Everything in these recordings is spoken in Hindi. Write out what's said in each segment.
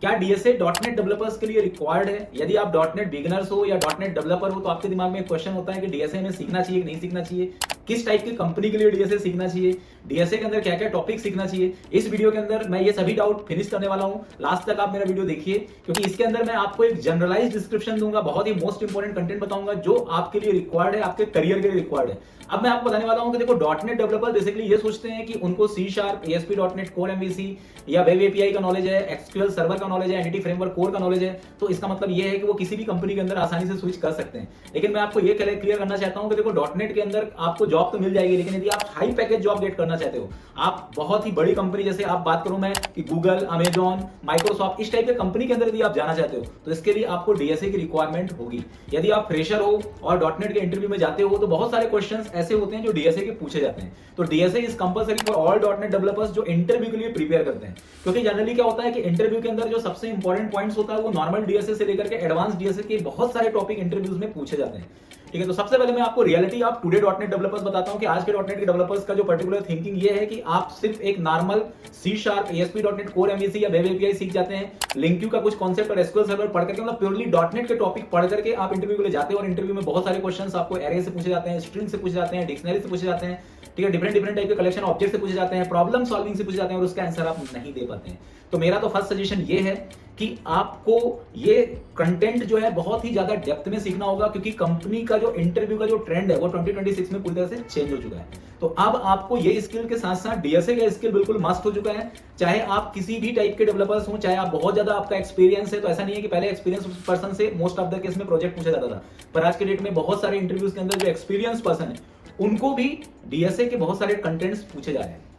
क्या डीएसए डॉटनेट डेवलपर्स के लिए रिक्वायर्ड है? यदि आप डॉटनेट बिगिनर्स हो या डॉटनेट डेवलपर हो तो आपके दिमाग में एक क्वेश्चन होता है कि डीएसए में सीखना चाहिए कि नहीं सीखना चाहिए, किस टाइप की कंपनी के लिए डीएसए सीखना चाहिए, डीएसए के अंदर क्या क्या टॉपिक सीखना चाहिए। इस वीडियो के अंदर मैं ये सभी डाउट फिनिश करने वाला हूं। लास्ट तक आप मेरा वीडियो देखिए, क्योंकि इसके अंदर मैं आपको एक जनरलाइज डिस्क्रिप्शन दूंगा, बहुत ही मोस्ट इंपॉर्टेंट कंटेंट बताऊंगा जो आपके लिए रिक्वायर्ड है, आपके करियर के लिए रिक्वायर्ड है। अब मैं आपको बताने वाला हूं कि देखो, डॉटनेट डेवलपर बेसिकली ये सोचते हैं कि उनको C sharp, ASP dotnet core, MVC या वेब एपीआई का नॉलेज है, एक्सक्यूएल सर्वर का नॉलेज है, एंटिटी फ्रेमवर्क कोर का नॉलेज है, तो इसका मतलब ये है कि वो किसी भी कंपनी के अंदर आसानी से स्विच कर सकते हैं। लेकिन मैं आपको ये क्लियर करना चाहता हूं कि देखो, डॉटनेट के अंदर आपको जॉब तो मिल जाएगी, लेकिन यदि आप हाई पैकेज जॉब गेट करना चाहते हो, आप बहुत ही बड़ी कंपनी, जैसे आप बात करूं मैं कि गूगल, अमेजॉन, माइक्रोसॉफ्ट, इस टाइप के कंपनी के अंदर यदि आप जाना चाहते हो तो इसके लिए आपको डीएसए की रिक्वायरमेंट होगी। यदि आप फ्रेशर हो और डॉटनेट के इंटरव्यू में जाते हो तो बहुत सारे क्वेश्चंस ऐसे होते हैं जो डीएसए के पूछे जाते हैं। तो DSA is compulsory for all dot net developers जो इंटरव्यू के लिए प्रिपेयर करते हैं, क्योंकि जनरली क्या होता है कि इंटरव्यू के अंदर जो सबसे इंपॉर्टेंट पॉइंट्स होता है वो नॉर्मल डीएसए से लेकर के एडवांस डीएसए के बहुत सारे टॉपिक इंटरव्यूज में पूछे जाते हैं। ठीक है, तो सबसे पहले मैं आपको reality of today dot net developers बताता हूं कि आज के डॉटनेट के डेवलपर्स का जो पर्टिकुलर थिंकिंग ये है कि आप सिर्फ एक normal C sharp, ASP dotnet core, MVC या वेब एपीआई सीख जाते हैं, लिंक्यू का कुछ कॉन्सेप्ट और एसक्यूएल सर्वर पढ़ करके, मतलब प्योरली डॉटनेट के टॉपिक पढ़ करके आप इंटरव्यू के लिए जाते हो। और इंटरव्यू में बहुत सारे क्वेश्चंस आपको एरे से पूछे जाते हैं, स्ट्रिंग से पूछे जाते हैं, डिक्शनरी से पूछे जाते हैं, ठीक है, डिफरेंट टाइप के कलेक्शन ऑब्जेक्ट से पूछे जाते हैं, प्रॉब्लम सॉल्विंग से पूछे जाते हैं, और उसका आंसर आप नहीं दे पाते हैं। तो मेरा तो फर्स्ट सजेशन ये है कि आपको ये कंटेंट जो है बहुत ही ज्यादा डेप्थ में सीखना होगा, क्योंकि कंपनी का जो इंटरव्यू का जो ट्रेंड है वो 2026 में पूरी तरह से चेंज हो चुका है। तो अब आपको ये स्किल के साथ साथ डीएसए का स्किल बिल्कुल मस्ट हो चुका है। चाहे आप किसी भी टाइप के डेवलपर्स हो, चाहे आप बहुत ज्यादा आपका एक्सपीरियंस है, तो ऐसा नहीं है कि पहले एक्सपीरियंस पर्सन से मोस्ट ऑफ द केस में प्रोजेक्ट पूछा जाता था, पर आज के डेट में बहुत सारे इंटरव्यूज के अंदर जो एक्सपीरियंस पर्सन है उनको भी डीएसए के बहुत सारे कंटेंट्स पूछे जा रहे हैं।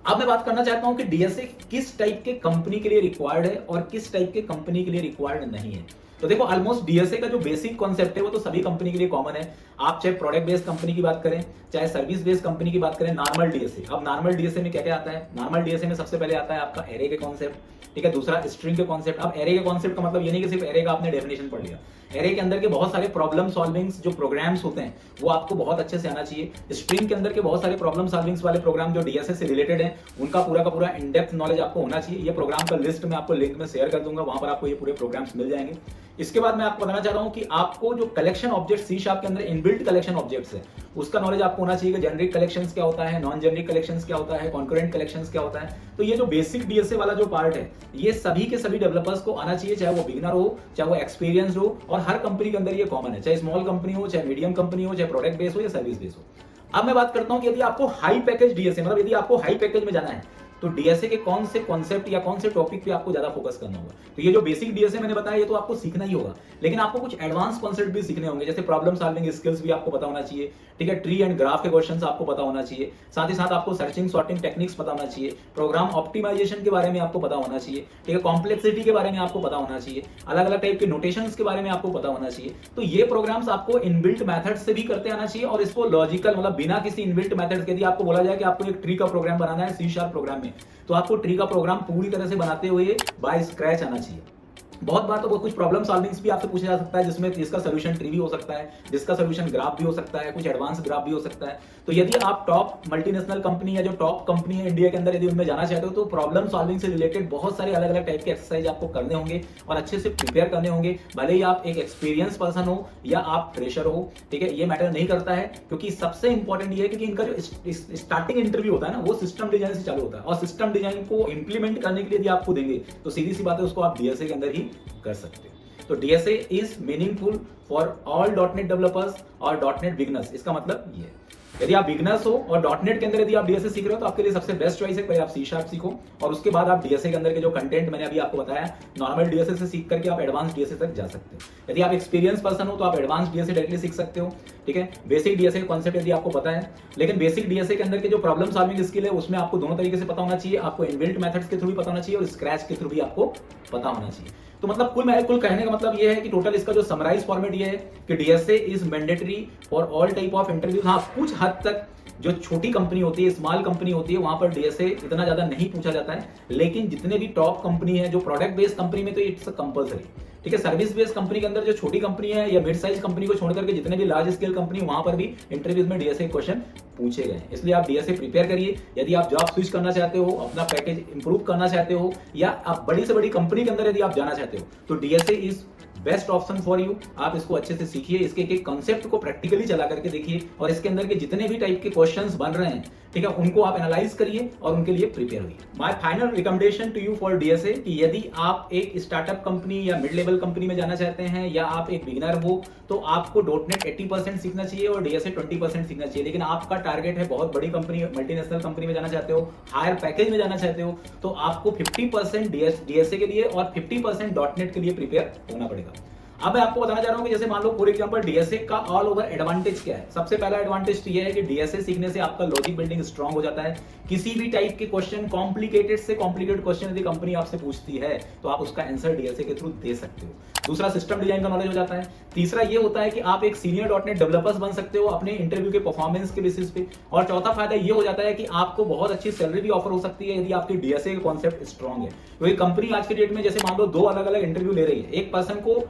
अब मैं बात करना चाहता हूं कि डीएसए किस टाइप के कंपनी के लिए रिक्वायर्ड है और किस टाइप के कंपनी के लिए रिक्वायर्ड नहीं है। तो देखो, ऑलमोस्ट डीएसए का जो बेसिक कॉन्सेप्ट है वो तो सभी कंपनी के लिए कॉमन है। आप चाहे प्रोडक्ट बेस्ड कंपनी की बात करें, चाहे सर्विस बेस्ड कंपनी की बात करें, नॉर्मल डीएसए। अब नॉर्मल डीएसए में क्या क्या आता है? नॉर्मल डीएसए में सबसे पहले आता है आपका एरे के कॉन्सेप्ट, ठीक है, दूसरा स्ट्रिंग के कॉन्सेप्ट। अब एरे के कॉन्सेप्ट का मतलब ये नहीं कि सिर्फ एरे का आपने डेफिनेशन पढ़ लिया, एरे के अंदर के बहुत सारे प्रॉब्लम सॉल्विंग्स जो प्रोग्राम्स होते हैं वो आपको बहुत अच्छे से आना चाहिए। स्ट्रिंग के अंदर के बहुत सारे प्रॉब्लम सॉल्विंग्स वाले प्रोग्राम जो डीएसए से रिलेटेड हैं उनका पूरा का पूरा इन डेप्थ नॉलेज आपको होना चाहिए। ये प्रोग्राम का लिस्ट मैं आपको लिंक में शेयर कर दूंगा, वहां पर आपको ये पूरे प्रोग्राम्स मिल जाएंगे। इसके बाद मैं आपको बताना चाह रहा हूं कि आपको जो कलेक्शन ऑब्जेक्ट सी शार्प के अंदर इनबिल्ट कलेक्शन ऑब्जेक्ट्स है उसका नॉलेज आपको होना चाहिए कि जेनरिक कलेक्शंस क्या होता है, नॉन जेनरिक कलेक्शंस क्या होता है, कॉन्करेंट कलेक्शंस क्या होता है। तो ये जो बेसिक डीएसए वाला जो पार्ट है ये सभी के सभी डेवलपर्स को आना चाहिए, चाहे वो बिगिनर हो, चाहे वो एक्सपीरियंस हो, और हर कंपनी के अंदर ये कॉमन है, चाहे स्मॉल कंपनी हो, चाहे मीडियम कंपनी हो, चाहे प्रोडक्ट बेस हो या सर्विस बेस हो। अब मैं बात करता हूं कि यदि आपको हाई पैकेज डीएसए, मतलब यदि आपको हाई पैकेज में जाना है तो डीएसए के कौन से कॉन्सेप्ट या कौन से टॉपिक पे आपको ज्यादा फोकस करना होगा। तो ये जो बेसिक डीएसए मैंने बताया ये तो आपको सीखना ही होगा, लेकिन आपको कुछ एडवांस कॉन्सेप्ट भी सीखने होंगे, जैसे प्रॉब्लम सॉल्विंग स्किल्स भी आपको पता होना चाहिए, ठीक है, ट्री एंड ग्राफ के क्वेश्चंस आपको पता होना चाहिए, साथ ही साथ आपको सर्चिंग सॉर्टिंग टेक्निक्स पता होना चाहिए, प्रोग्राम ऑप्टिमाइजेशन के बारे में आपको पता होना चाहिए, ठीक है, कॉम्प्लेक्सिटी के बारे में आपको पता होना चाहिए, अलग अलग टाइप के नोटेशंस के बारे में आपको पता होना चाहिए। तो ये प्रोग्राम्स आपको इनबिल्ट मेथड से भी करते आना चाहिए, और इसको लॉजिकल, मतलब बिना किसी इनबिल्ट मेथड के, यदि आपको बोला जाए कि आपको एक ट्री का प्रोग्राम बनाना है सी शार्प प्रोग्राम में, तो आपको ट्री का प्रोग्राम पूरी तरह से बनाते हुए बाय स्क्रैच आना चाहिए। बहुत बार तो कुछ प्रॉब्लम सॉल्विंग्स भी आपसे पूछा जा सकता है, जिसमें जिसका सोल्यूशन ट्री भी हो सकता है, जिसका सोल्यूशन ग्राफ भी हो सकता है, कुछ एडवांस ग्राफ भी हो सकता है। तो यदि आप टॉप मल्टीनेशनल कंपनी या जो टॉप कंपनी है इंडिया के अंदर यदि उनमें जाना चाहते हो तो प्रॉब्लम सॉल्विंग से रिलेटेड बहुत सारे अलग अलग टाइप के एक्सरसाइज आपको करने होंगे और अच्छे से प्रिपेयर करने होंगे। भले ही आप एक एक्सपीरियंस पर्सन हो या आप फ्रेशर हो, ठीक है, ये मैटर नहीं करता है, क्योंकि सबसे इंपॉर्टेंट ये है कि इनका जो स्टार्टिंग इंटरव्यू होता है ना वो सिस्टम डिजाइन से चालू होता है, और सिस्टम डिजाइन को इंप्लीमेंट करने के लिए यदि आपको देंगे तो सीधी सी बात है उसको आप डीएसए के अंदर ही कर सकते हैं। तो DSA is meaningful for all dot net developers और डॉटनेट बिगनर्स। इसका मतलब ये है यदि आप बिगनर्स हो और डॉटनेट के अंदर यदि आप डीएसए सीख रहे हो तो आपके लिए सबसे बेस्ट चॉइस है पहले आप सी शार्प सीखो, और उसके बाद आप डीएसए के अंदर के जो कंटेंट मैंने अभी आपको बताया नॉर्मल डीएसए से सीख करके आप एडवांस डीएसए तक जा सकते हो। यदि आप एक्सपीरियंस पर्सन हो तो आप एडवांस डीएसए डायरेक्टली सीख सकते हो, ठीक है। बेसिक डीएसए का कॉन्सेप्ट यदि आपको पता है, लेकिन बेसिक डीएसए के अंदर के जो प्रॉब्लम सॉल्विंग स्किल है उसमें आपको दोनों तरीके से पता होना चाहिए, आपको इनबिल्ट मेथड्स के थ्रू भी पता होना चाहिए और स्क्रैच के थ्रू भी आपको पता होना चाहिए। तो मतलब कुल कहने का मतलब ये है कि टोटल इसका जो समराइज फॉर्मेट ये है कि DSA is mandatory for all type of interviews. हाँ, कुछ हद तक जो छोटी कंपनी होती है, स्मॉल कंपनी होती है, वहां पर डीएसए इतना ज्यादा नहीं पूछा जाता है, लेकिन जितने भी टॉप कंपनी है, जो प्रोडक्ट बेस्ड कंपनी में, तो इट्स कंपलसरी। ठीक है, सर्विस बेस्ड कंपनी के अंदर जो छोटी कंपनी है या मिड साइज कंपनी को छोड़ करके जितने भी लार्ज स्केल कंपनी, वहां पर भी इंटरव्यूज में डीएसए क्वेश्चन पूछे गए। इसलिए आप डीएसए प्रिपेयर करिए। यदि आप जॉब स्विच करना चाहते हो, अपना पैकेज इंप्रूव करना चाहते हो, या आप बड़ी से बड़ी कंपनी के अंदर यदि आप जाना चाहते हो, तो DSA is best option for you. आप इसको अच्छे से सीखिए, इसके एक कॉन्सेप्ट को प्रैक्टिकली चला करके देखिए, और इसके अंदर के जितने भी टाइप के क्वेश्चंस बन रहे हैं, ठीक है, उनको आप एनालाइज करिए और उनके लिए प्रिपेयर होइए। My final recommendation to you for DSA कि यदि आप एक स्टार्टअप कंपनी या मिड लेवल कंपनी में जाना चाहते हैं, या आप एक बिगिनर हो, तो आपको डॉटनेट 80% सीखना चाहिए और डीएसए 20% सीखना चाहिए। लेकिन आपका टारगेट है बहुत बड़ी कंपनी, मल्टीनेशनल कंपनी में जाना चाहते हो, हायर पैकेज में जाना चाहते हो, तो आपको 50% डीएसए के लिए और 50% डॉटनेट के लिए प्रिपेयर होना पड़ेगा। अब मैं आपको बताना चाह रहा हूं कि जैसे मान लो फॉर एग्जांपल डीएसए का ऑल ओवर एडवांटेज क्या है। सबसे पहला एडवांटेज तो ये है कि डीएसए सीखने से आपका लॉजिक बिल्डिंग स्ट्रांग हो जाता है। किसी भी टाइप के क्वेश्चन, कॉम्प्लिकेटेड से कॉम्प्लिकेटेड क्वेश्चन यदि कंपनी आपसे पूछती है, तो आप उसका आंसर डीएसए के थ्रू दे सकते हो। दूसरा, सिस्टम डिजाइन का नॉलेज हो जाता है। तीसरा ये होता है कि आप एक सीनियर डॉटनेट डेवलपर्स बन सकते हो अपने इंटरव्यू के परफॉर्मेंस के बेसिस पे। और चौथा फायदा ये हो जाता है कि आपको बहुत अच्छी सैलरी भी ऑफर हो सकती है यदि आपकी डीएसए का कॉन्सेप्ट स्ट्रांग है। क्योंकि कंपनी आज के डेट में जैसे मान लो 2 अलग अलग इंटरव्यू ले रही है। एक पर्सन को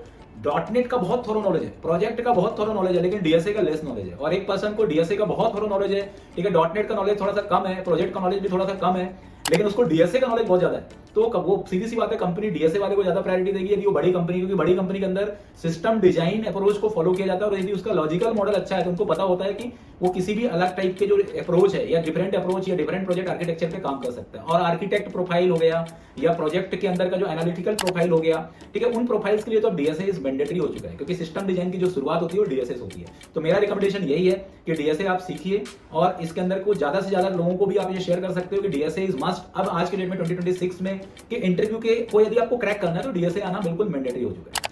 डॉटनेट का बहुत थोरो नॉलेज है, प्रोजेक्ट का बहुत थोरो नॉलेज है, लेकिन डीएसए का लेस नॉलेज है। और एक पर्सन को डीएसए का बहुत थोरो नॉलेज है, ठीक है, डॉटनेट का नॉलेज थोड़ा सा कम है, प्रोजेक्ट का नॉलेज भी थोड़ा सा कम है, लेकिन उसको डीएसए का नॉलेज बहुत ज्यादा है। तो वो सीधी सी बात है, कंपनी डीएसए वाले को ज्यादा प्रायोरिटी देगी यदि वो बड़ी कंपनी, क्योंकि बड़ी कंपनी के अंदर सिस्टम डिजाइन अप्रोच को फॉलो किया जाता है। और यदि उसका लॉजिकल मॉडल अच्छा है, तो उनको पता होता है कि वो किसी भी अलग टाइप के जो अप्रोच है, या डिफरेंट अप्रोच या डिफरेंट प्रोजेक्ट आर्किटेक्चर पे काम कर सकता है। और आर्किटेक्ट प्रोफाइल हो गया, या प्रोजेक्ट के अंदर का जो एनालिटिकल प्रोफाइल हो गया, ठीक है, उन प्रोफाइल्स के लिए तो डीएसए इज मैंडेटरी हो चुका है, क्योंकि सिस्टम डिजाइन की जो शुरुआत होती है वो डीएसए से होती है। तो मेरा रिकमेंडेशन यही है कि डीएसए आप सीखिए, और इसके अंदर को ज्यादा से ज्यादा लोगों को भी आप ये शेयर कर सकते हो कि डीएसए इज मस्ट। अब आज के डेट में 2026 में कि इंटरव्यू के को यदि आपको क्रैक करना है, तो डीएसए आना बिल्कुल मैंडेटरी हो चुका है।